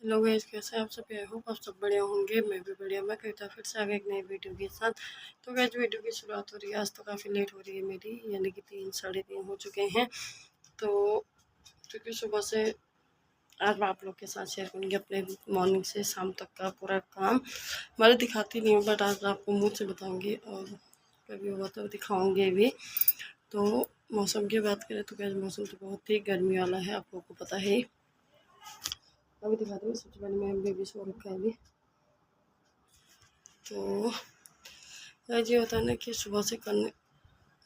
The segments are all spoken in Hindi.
हेलो गाइस, कैसे हैं आप सब? आई होप आप सब बढ़िया होंगे। मैं भी बढ़िया। मैं कविता फिर से आ गई एक नई वीडियो के साथ। तो गाइस, वीडियो की शुरुआत हो रही है। आज तो काफ़ी लेट हो रही है मेरी, यानी कि 3 साढ़े 3 हो चुके हैं। तो क्योंकि सुबह से आज मैं आप लोग के साथ शेयर करूँगी अपने मॉर्निंग से शाम तक का पूरा काम। मैं दिखाती नहीं हूँ, बट आज आपको मुँह से बताऊँगी और कभी हुआ तो दिखाऊँगी भी। तो मौसम की बात करें तो गाइस, मौसम तो बहुत ही गर्मी वाला है, आप लोगों को पता है। अभी दिखाती हूँ। सबसे पहले मैं बेबी सो रखा है अभी। तो आज ये होता है ना कि सुबह से करने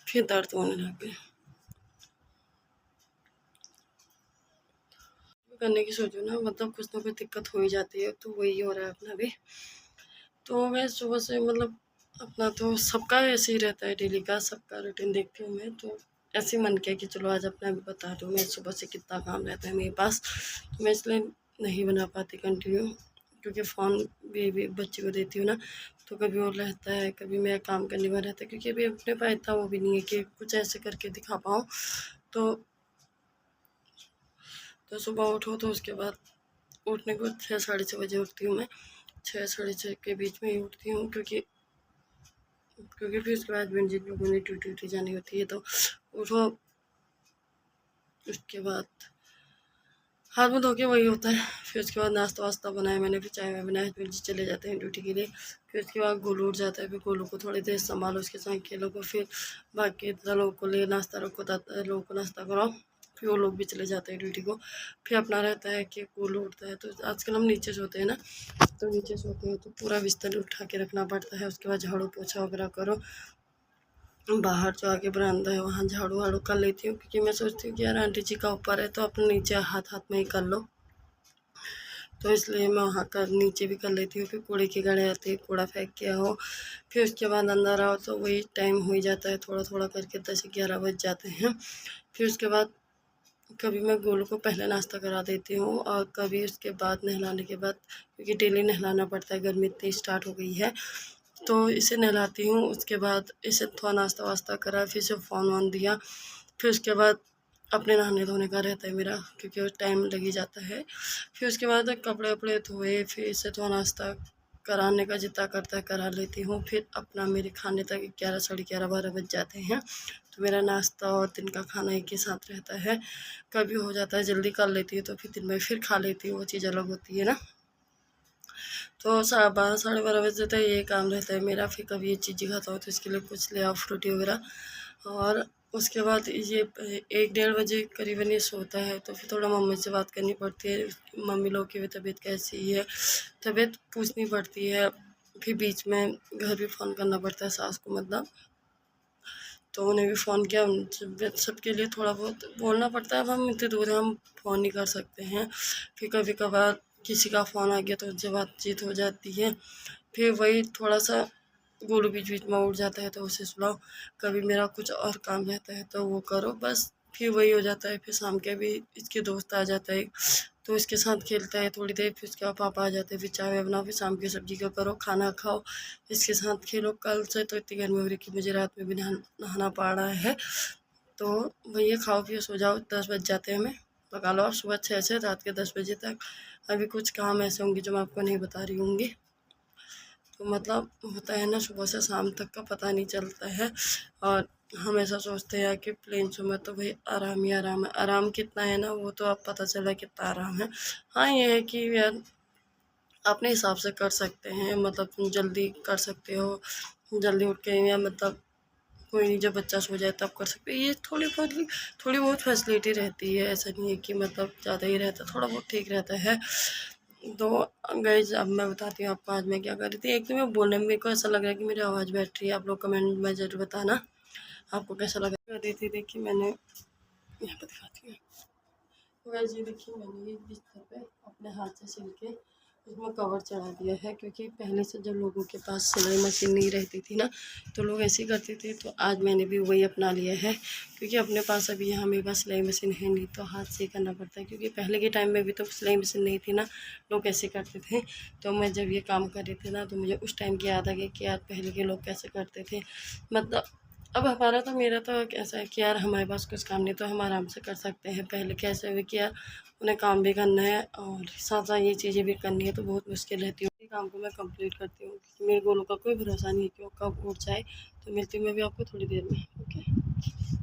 फिर दर्द होने लग गए। करने की सोचो ना, मतलब कुछ ना कुछ दिक्कत हो ही जाती है। तो वही हो रहा है अपना भी। तो मैं सुबह से मतलब अपना तो सबका ऐसे ही रहता है, डेली का सबका रूटीन देखती हूँ मैं। तो ऐसे मन किया कि चलो आज अपना भी बता दूँ मैं सुबह से कितना काम रहता है मेरे पास। तो मैं इसलिए नहीं बना पाती कंटिन्यू, क्योंकि फ़ोन भी बच्चे को देती हूँ ना, तो कभी और रहता है, कभी मेरा काम करने में रहता है। क्योंकि अभी अपने पास इतना वो भी नहीं है कि कुछ ऐसे करके दिखा पाऊँ। तो सुबह उठो तो उसके बाद उठने को 6 साढ़े 6 बजे उठती हूँ मैं। 6 साढ़े 6 के बीच में ही उठती हूँ, क्योंकि फिर उसके बाद भी जिन लोगों ने ड्यूटी व्यूटी जानी होती है तो उठो। उसके बाद हाथ मुँह धो के वही होता है। फिर उसके बाद नाश्ता वास्ता बनाया मैंने, फिर चाय में बनाया। हस्बैंड जी चले जाते हैं ड्यूटी के लिए। फिर उसके बाद गोलू उठ जाता है। फिर गोलू को थोड़ी देर संभालो, उसके साथ खेलो को। फिर बाकी लोगों को ले नाश्ता रखो, लोगों को नाश्ता कराओ। फिर वो लोग भी चले जाते हैं ड्यूटी को। फिर अपना रहता है कि गोलू उठता है। तो आजकल हम नीचे सोते हैं ना, तो नीचे सोते हैं तो पूरा बिस्तर उठा के रखना पड़ता है। उसके बाद झाड़ू पोछा वगैरह करो। बाहर जो आगे बरामदा है वहाँ झाड़ू वाड़ू कर लेती हूँ, क्योंकि मैं सोचती हूँ कि यार आंटी जी का ऊपर है तो अपने नीचे हाथ हाथ में ही कर लो। तो इसलिए मैं वहाँ का नीचे भी कर लेती हूँ। फिर कूड़े की गाड़ी आती है, कूड़ा फेंक के आओ। फिर उसके बाद अंदर आओ तो वही टाइम हो ही जाता है, थोड़ा थोड़ा करके 10-11 बज जाते हैं। फिर उसके बाद कभी मैं गोलू को पहले नाश्ता करा देती हूँ और कभी उसके बाद नहलाने के बाद, क्योंकि डेली नहलाना पड़ता है, गर्मी इतनी स्टार्ट हो गई है। तो इसे नहलाती हूँ। उसके बाद इसे थोड़ा नाश्ता वास्ता करा, फिर से फ़ोन वोन दिया। फिर उसके बाद अपने नहाने धोने का रहता है मेरा, क्योंकि टाइम लग ही जाता है। फिर उसके बाद कपड़े वपड़े धोए, फिर इसे थोड़ा नाश्ता कराने का जितना करता है करा लेती हूँ। फिर अपना मेरे खाने तक 11 साढ़े 11 12 बज जाते हैं। तो मेरा नाश्ता और दिन का खाना एक ही साथ रहता है। कभी हो जाता है जल्दी कर लेती हूँ तो फिर दिन में फिर खा लेती हूँ, वो चीज़ अलग होती है ना। तो 12 साढ़े 12 बजे तक ये काम रहता है मेरा। फिर कभी ये चीज़ खाता हूँ तो इसके लिए कुछ ले आओ, फ्रूटी वगैरह। और उसके बाद ये 1-1:30 बजे करीबन ये सोता है। तो फिर थोड़ा मम्मी से बात करनी पड़ती है, मम्मी लोग की भी तबीयत कैसी है, तबीयत पूछनी पड़ती है। फिर बीच में घर भी फ़ोन करना पड़ता है सास को, मतलब। तो उन्हें भी फ़ोन किया, उन सबके लिए थोड़ा बहुत बोलना पड़ता है। अब हम इतनी दूर हैं, हम फ़ोन नहीं कर सकते हैं। फिर कभी कभार किसी का फ़ोन आ गया तो उनसे बातचीत हो जाती है। फिर वही थोड़ा सा गोलू बीच बीच में उठ जाता है तो उसे सुलाओ। कभी मेरा कुछ और काम रहता है तो वो करो, बस। फिर वही हो जाता है। फिर शाम के भी इसके दोस्त आ जाता है तो इसके साथ खेलता है थोड़ी देर। फिर उसके बाद पापा आ जाते हैं, फिर चाय बनाओ, फिर शाम की सब्जी का करो, खाना खाओ, इसके साथ खेलो। कल से तो इतनी गर्मी हो रही कि मुझे रात में भी नहाना पड़ रहा है। तो भैया खाओ पियो सो जाओ, 10 बज जाते हैं हमें। पका लो आप सुबह 6 से रात के 10 बजे तक। अभी कुछ काम ऐसे होंगे जो मैं आपको नहीं बता रही होंगी। तो मतलब होता है ना, सुबह से शाम तक का पता नहीं चलता है। और हम ऐसा सोचते हैं कि प्लेन्स में तो भाई आराम ही आराम है। आराम कितना है ना, वो तो अब पता चला कितना आराम है। हाँ, ये है कि यार अपने हिसाब से कर सकते हैं, मतलब तुम जल्दी कर सकते हो, जल्दी उठ के, या मतलब कोई नहीं, जब बच्चा सो जाए तब कर सकते हैं। ये थोड़ी बहुत फैसिलिटी रहती है, ऐसा नहीं है कि मतलब ज़्यादा ही रहता है, थोड़ा बहुत ठीक रहता है। तो गाइस, अब मैं बताती हूँ आपको आज मैं क्या कर रही थी। एक तो मैं बोलने में मेरे को ऐसा लग रहा है कि मेरी आवाज़ बैठ रही है, आप लोग कमेंट में ज़रूर बताना आपको कैसा लगा। कर रही थी, देखिए मैंने यहाँ पर दिखाती हूँ। तो गाइस, ये देखिए मैंने ये बिस्तर पे अपने हाथ से सिल के उसमें कवर चढ़ा दिया है, क्योंकि पहले से जब लोगों के पास सिलाई मशीन नहीं रहती थी ना, तो लोग ऐसे ही करते थे। तो आज मैंने भी वही अपना लिया है, क्योंकि अपने पास अभी यहाँ मेरे पास सिलाई मशीन है नहीं, तो हाथ से ही करना पड़ता है। क्योंकि पहले के टाइम में भी तो सिलाई मशीन नहीं थी ना, लोग कैसे करते थे। तो मैं जब ये काम कर रही थी ना, तो मुझे उस टाइम की याद आ गई कि यार पहले के लोग कैसे करते थे। मतलब अब हमारा तो मेरा तो कैसा है कि यार हमारे पास कुछ काम नहीं तो हम आराम से कर सकते हैं। पहले कैसे हुए कि यार उन्हें काम भी करना है और साथ साथ ये चीज़ें भी करनी है तो बहुत मुश्किल रहती है। ये काम को मैं कंप्लीट करती हूँ क्योंकि मेरे गोलों का कोई भरोसा नहीं है कि वो कब उठ जाए। तो मिलती हूँ मैं भी आपको थोड़ी देर में। ओके।